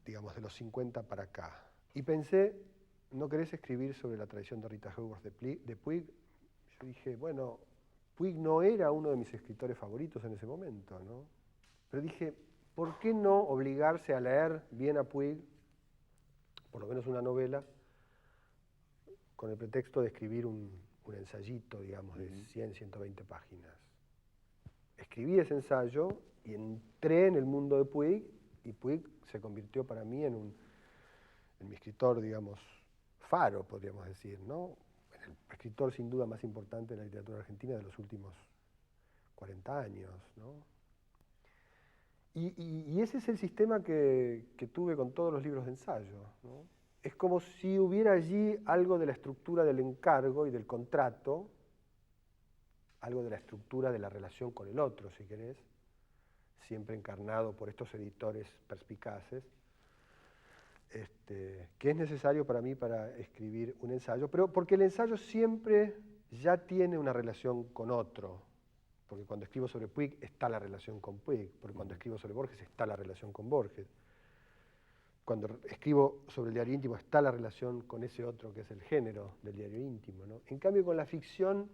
digamos, de los 50 para acá. Y pensé, ¿no querés escribir sobre la tradición de Rita Hayworth de Puig? Yo dije, bueno, Puig no era uno de mis escritores favoritos en ese momento, ¿no? pero dije, ¿por qué no obligarse a leer bien a Puig, por lo menos una novela, con el pretexto de escribir un ensayito, digamos, de 100, 120 páginas? Escribí ese ensayo y entré en el mundo de Puig, y Puig se convirtió para mí en mi escritor, digamos, faro, podríamos decir, ¿no? El escritor sin duda más importante de la literatura argentina de los últimos 40 años, ¿no? Y ese es el sistema que tuve con todos los libros de ensayo, ¿no? Es como si hubiera allí algo de la estructura del encargo y del contrato, algo de la estructura de la relación con el otro, si querés, siempre encarnado por estos editores perspicaces, que es necesario para mí para escribir un ensayo, pero porque el ensayo siempre ya tiene una relación con otro, porque cuando escribo sobre Puig está la relación con Puig, porque cuando escribo sobre Borges está la relación con Borges, cuando escribo sobre el diario íntimo está la relación con ese otro que es el género del diario íntimo, ¿no? En cambio con la ficción,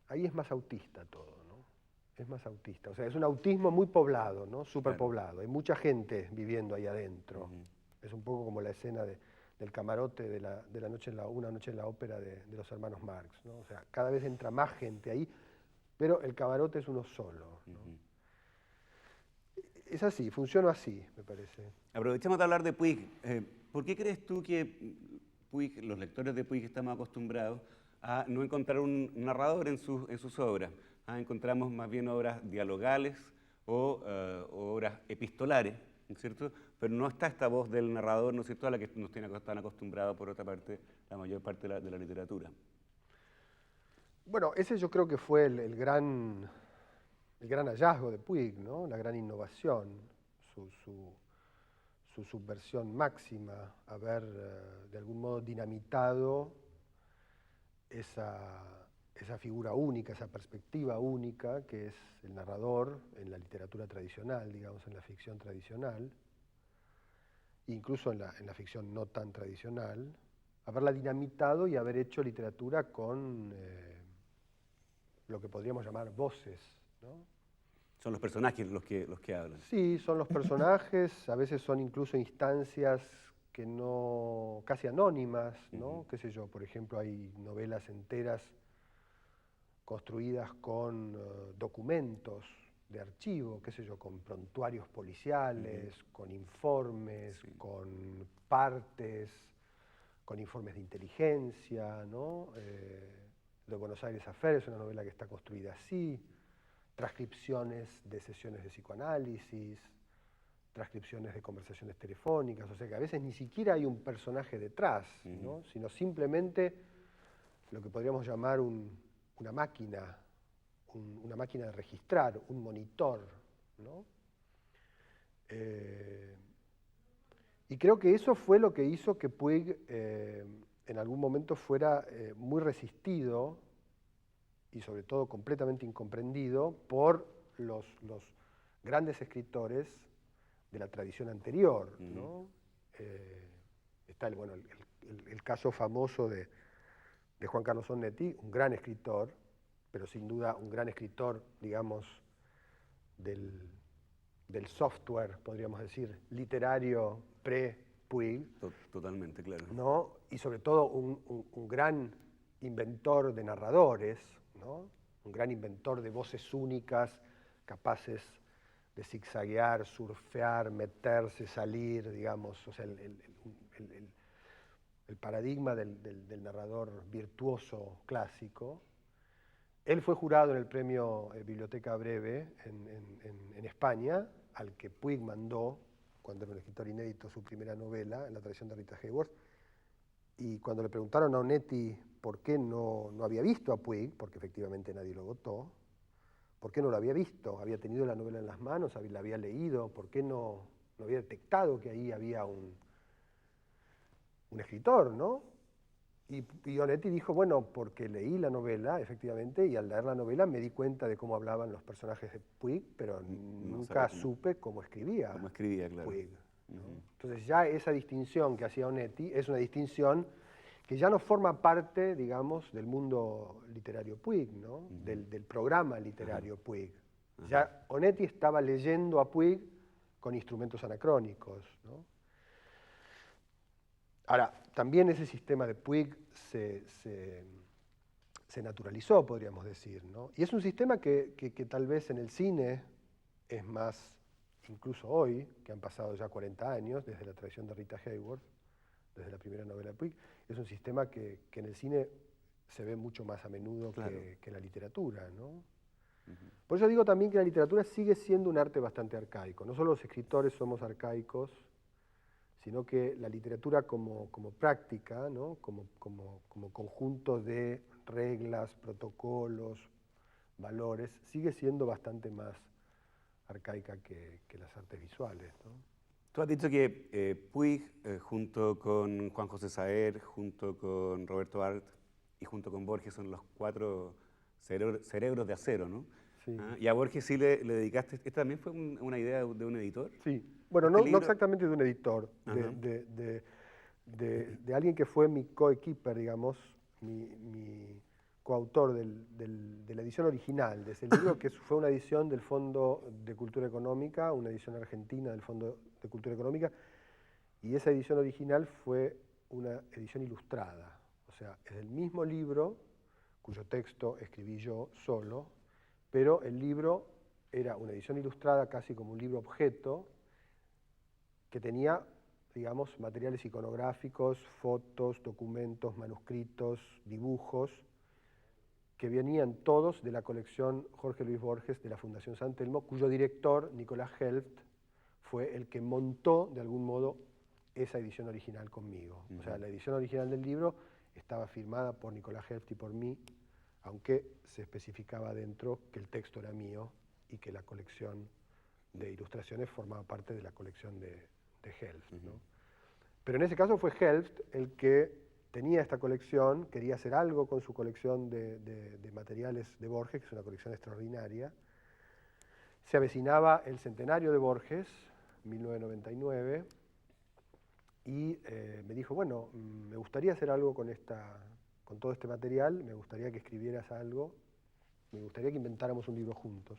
ahí es más autista todo, ¿no? Es más autista, o sea, es un autismo muy poblado, ¿no? Superpoblado, hay mucha gente viviendo ahí adentro. Es un poco como la escena del camarote de la noche Una noche en la ópera de los hermanos Marx, ¿no? O sea, cada vez entra más gente ahí, pero el camarote es uno solo, ¿no? Es así, funciona así, me parece. Aprovechemos de hablar de Puig. ¿Por qué crees tú que Puig, los lectores de Puig estamos acostumbrados a no encontrar un narrador en sus obras? Encontramos más bien obras dialogales o obras epistolares, ¿no es cierto? Pero no está esta voz del narrador, ¿no es cierto?, a la que nos están acostumbrados, por otra parte, la mayor parte de la literatura. Bueno, ese yo creo que fue el gran hallazgo de Puig, ¿no? La gran innovación, su subversión máxima, haber de algún modo dinamitado esa figura única, esa perspectiva única que es el narrador en la literatura tradicional, digamos, en la ficción tradicional, incluso en la ficción no tan tradicional, haberla dinamitado y haber hecho literatura con lo que podríamos llamar voces, ¿no? Son los personajes los que hablan. Sí, son los personajes, a veces son incluso instancias que no, casi anónimas, ¿no? Qué sé yo, por ejemplo, hay novelas enteras construidas con documentos de archivo, qué sé yo, con prontuarios policiales, con informes, con partes, con informes de inteligencia, ¿no? De Buenos Aires Affair es una novela que está construida así, transcripciones de sesiones de psicoanálisis, transcripciones de conversaciones telefónicas, o sea que a veces ni siquiera hay un personaje detrás, ¿no? Sino simplemente lo que podríamos llamar una máquina de registrar, un monitor, ¿no? Y creo que eso fue lo que hizo que Puig en algún momento fuera muy resistido y sobre todo completamente incomprendido por los grandes escritores de la tradición anterior, ¿no? Está el caso famoso de Juan Carlos Onetti, un gran escritor, pero sin duda un gran escritor, digamos, del software, podríamos decir, literario pre-Puig. Totalmente, claro. ¿No? Y sobre todo un gran inventor de narradores, ¿no? Un gran inventor de voces únicas, capaces de zigzaguear, surfear, meterse, salir, digamos, o sea, el paradigma del narrador virtuoso clásico. Él fue jurado en el premio Biblioteca Breve en España, al que Puig mandó, cuando era un escritor inédito, su primera novela, en la tradición de Rita Hayworth, y cuando le preguntaron a Onetti por qué no había visto a Puig, porque efectivamente nadie lo votó, ¿por qué no lo había visto? Había tenido la novela en las manos, la había leído, ¿por qué no había detectado que ahí había un escritor, ¿no? Y Onetti dijo, bueno, porque leí la novela, efectivamente, y al leer la novela me di cuenta de cómo hablaban los personajes de Puig, pero nunca supe cómo escribía. Cómo escribía, claro. Puig, ¿no? Entonces ya esa distinción que hacía Onetti es una distinción que ya no forma parte, digamos, del mundo literario Puig, ¿no? Del programa literario Puig, Ya Onetti estaba leyendo a Puig con instrumentos anacrónicos, ¿no? Ahora, también ese sistema de Puig se naturalizó, podríamos decir, ¿no? Y es un sistema que tal vez en el cine es más, incluso hoy, que han pasado ya 40 años desde la traición de Rita Hayworth, desde la primera novela de Puig, es un sistema que en el cine se ve mucho más a menudo que en la literatura, ¿no? Por eso digo también que la literatura sigue siendo un arte bastante arcaico. No solo los escritores somos arcaicos, sino que la literatura como práctica, ¿no? como conjunto de reglas, protocolos, valores, sigue siendo bastante más arcaica que las artes visuales, ¿no? Tú has dicho que Puig, junto con Juan José Saer, junto con Roberto Art y junto con Borges, son los 4 cerebros de acero, ¿no? Sí. Y a Borges sí le dedicaste. ¿Esta también fue una idea de un editor? Sí. Bueno, ¿Este no libro? exactamente de un editor, de alguien que fue mi coequiper, digamos, mi coautor de la edición original de ese libro, que fue una edición del Fondo de Cultura Económica, una edición argentina del Fondo de Cultura Económica, y esa edición original fue una edición ilustrada. O sea, es el mismo libro, cuyo texto escribí yo solo, pero el libro era una edición ilustrada casi como un libro objeto, que tenía, digamos, materiales iconográficos, fotos, documentos, manuscritos, dibujos, que venían todos de la colección Jorge Luis Borges de la Fundación San Telmo, cuyo director, Nicolás Helft, fue el que montó, de algún modo, esa edición original conmigo. O sea, la edición original del libro estaba firmada por Nicolás Helft y por mí, aunque se especificaba dentro que el texto era mío y que la colección de ilustraciones formaba parte de la colección de Helft, ¿no? Pero en ese caso fue Helft el que tenía esta colección, quería hacer algo con su colección de materiales de Borges, que es una colección extraordinaria. Se avecinaba el centenario de Borges, 1999, y me dijo, bueno, me gustaría hacer algo con todo este material, me gustaría que escribieras algo, me gustaría que inventáramos un libro juntos.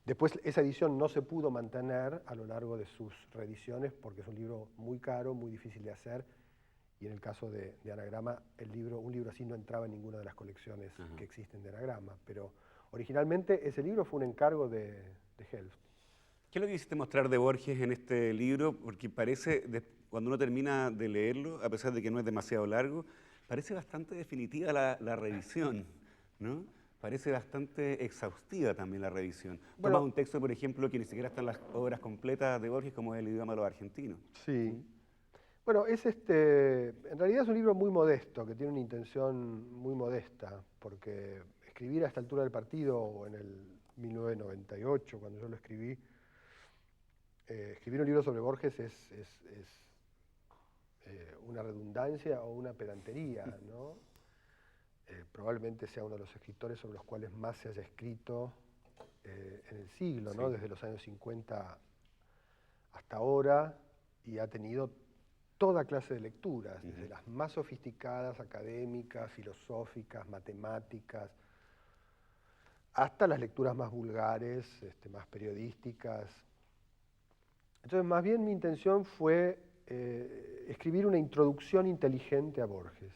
Después esa edición no se pudo mantener a lo largo de sus reediciones porque es un libro muy caro, muy difícil de hacer, y en el caso de Anagrama, un libro así no entraba en ninguna de las colecciones que existen de Anagrama, pero originalmente ese libro fue un encargo de Helft. ¿Qué es lo que quisiste mostrar de Borges en este libro? Porque parece, cuando uno termina de leerlo, a pesar de que no es demasiado largo, parece bastante definitiva la revisión, ¿no? Parece bastante exhaustiva también la revisión. Bueno, Toma un texto, por ejemplo, que ni siquiera están las obras completas de Borges, como es El idioma de los argentinos. Sí. Bueno, en realidad es un libro muy modesto, que tiene una intención muy modesta, porque escribir a esta altura del partido, o en el 1998, cuando yo lo escribí, escribir un libro sobre Borges es una redundancia o una pedantería, ¿no? Probablemente sea uno de los escritores sobre los cuales más se haya escrito en el siglo, ¿no? Desde los años 50 hasta ahora, y ha tenido toda clase de lecturas, desde las más sofisticadas, académicas, filosóficas, matemáticas, hasta las lecturas más vulgares, más periodísticas. Entonces, más bien mi intención fue escribir una introducción inteligente a Borges,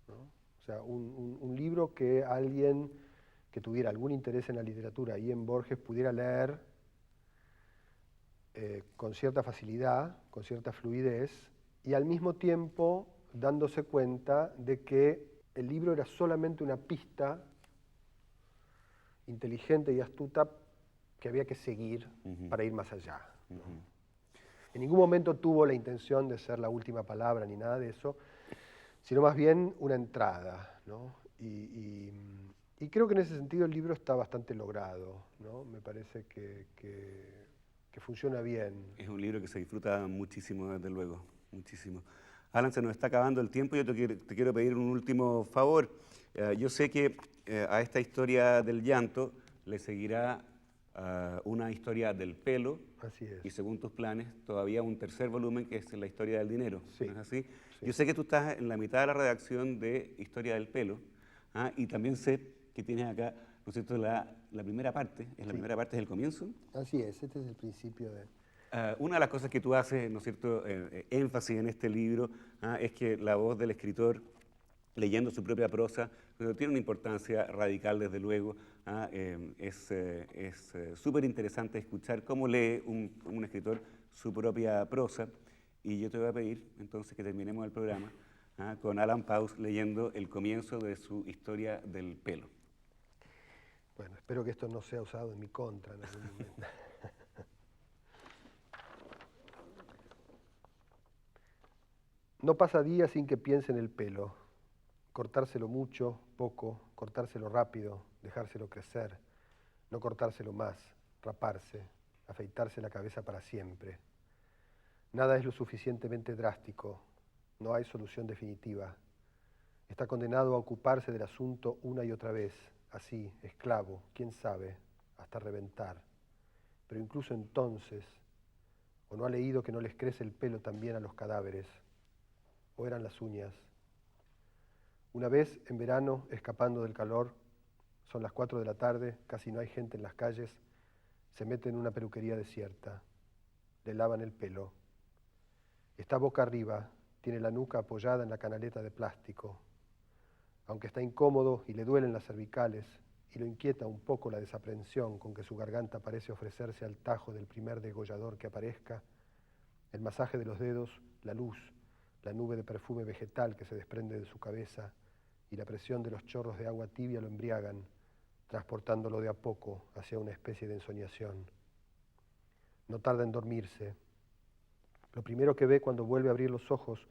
¿no? O sea, un libro que alguien que tuviera algún interés en la literatura y en Borges pudiera leer con cierta facilidad, con cierta fluidez, y al mismo tiempo dándose cuenta de que el libro era solamente una pista inteligente y astuta que había que seguir para ir más allá, ¿no? En ningún momento tuvo la intención de ser la última palabra ni nada de eso, sino más bien una entrada, ¿no? Y creo que en ese sentido el libro está bastante logrado, ¿no? Me parece que funciona bien. Es un libro que se disfruta muchísimo, desde luego, muchísimo. Alan, se nos está acabando el tiempo. Yo te quiero pedir un último favor. Yo sé que a esta historia del llanto le seguirá una historia del pelo. Así es. Y según tus planes, todavía un tercer volumen que es la historia del dinero. Sí. ¿No es así? Sí. Yo sé que tú estás en la mitad de la redacción de Historia del pelo, y también sé que tienes acá, ¿no es cierto?, la primera parte, es la primera parte del comienzo. Así es, este es el principio de... Una de las cosas que tú haces, ¿no es cierto?, énfasis en este libro, es que la voz del escritor, leyendo su propia prosa, tiene una importancia radical, desde luego. Es súper interesante escuchar cómo lee un escritor su propia prosa. Y yo te voy a pedir entonces que terminemos el programa con Alan Pauls leyendo el comienzo de su historia del pelo. Bueno, espero que esto no sea usado en mi contra en algún momento. No pasa día sin que piense en el pelo. Cortárselo mucho, poco, cortárselo rápido, dejárselo crecer, no cortárselo más, raparse, afeitarse la cabeza para siempre. Nada es lo suficientemente drástico, no hay solución definitiva. Está condenado a ocuparse del asunto una y otra vez, así, esclavo, quién sabe, hasta reventar. Pero incluso entonces, o no ha leído que no les crece el pelo también a los cadáveres, o eran las uñas. Una vez, en verano, escapando del calor, son las 4 de la tarde, casi no hay gente en las calles, se mete en una peluquería desierta, le lavan el pelo. Está boca arriba, tiene la nuca apoyada en la canaleta de plástico. Aunque está incómodo y le duelen las cervicales, y lo inquieta un poco la desaprensión con que su garganta parece ofrecerse al tajo del primer degollador que aparezca, el masaje de los dedos, la luz, la nube de perfume vegetal que se desprende de su cabeza y la presión de los chorros de agua tibia lo embriagan, transportándolo de a poco hacia una especie de ensoñación. No tarda en dormirse. Lo primero que ve cuando vuelve a abrir los ojos,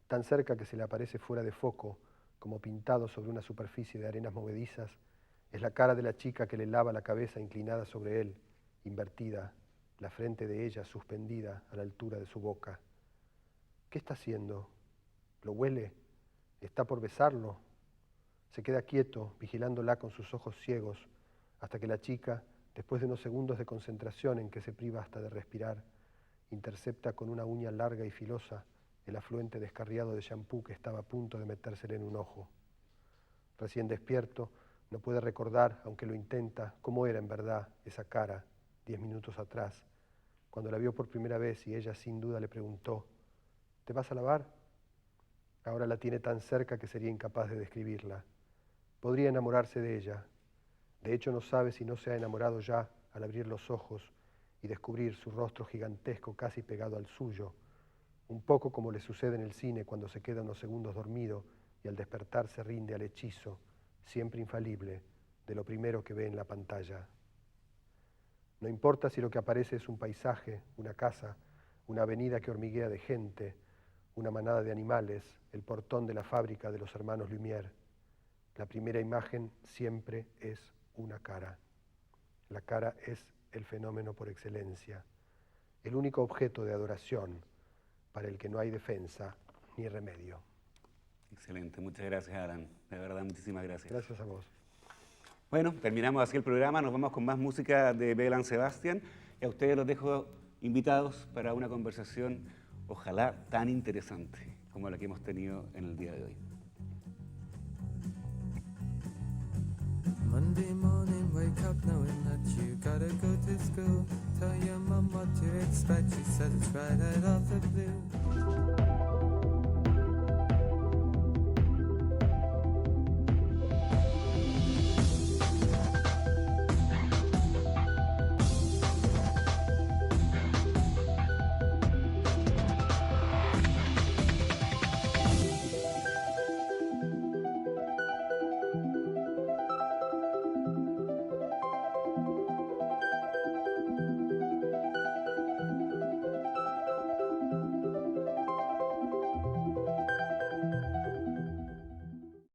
tan cerca que se le aparece fuera de foco, como pintado sobre una superficie de arenas movedizas, es la cara de la chica que le lava la cabeza inclinada sobre él, invertida, la frente de ella suspendida a la altura de su boca. ¿Qué está haciendo? ¿Lo huele? ¿Está por besarlo? Se queda quieto, vigilándola con sus ojos ciegos, hasta que la chica, después de unos segundos de concentración en que se priva hasta de respirar, intercepta con una uña larga y filosa el afluente descarriado de champú que estaba a punto de metérsele en un ojo. Recién despierto, no puede recordar, aunque lo intenta, cómo era en verdad esa cara 10 minutos atrás, cuando la vio por primera vez y ella sin duda le preguntó: ¿te vas a lavar? Ahora la tiene tan cerca que sería incapaz de describirla. Podría enamorarse de ella. De hecho, no sabe si no se ha enamorado ya al abrir los ojos y descubrir su rostro gigantesco casi pegado al suyo, un poco como le sucede en el cine cuando se queda unos segundos dormido y al despertar se rinde al hechizo, siempre infalible, de lo primero que ve en la pantalla. No importa si lo que aparece es un paisaje, una casa, una avenida que hormiguea de gente, una manada de animales, el portón de la fábrica de los hermanos Lumière. La primera imagen siempre es una cara. La cara es el fenómeno por excelencia, el único objeto de adoración para el que no hay defensa ni remedio. Excelente, muchas gracias, Alan. De verdad, muchísimas gracias. Gracias a vos. Bueno, terminamos así el programa, nos vamos con más música de Belle Sebastian y a ustedes los dejo invitados para una conversación, ojalá tan interesante como la que hemos tenido en el día de hoy. Monday morning, wake up knowing that you gotta go to school. Tell your mum what to expect, she said it's right out of the blue.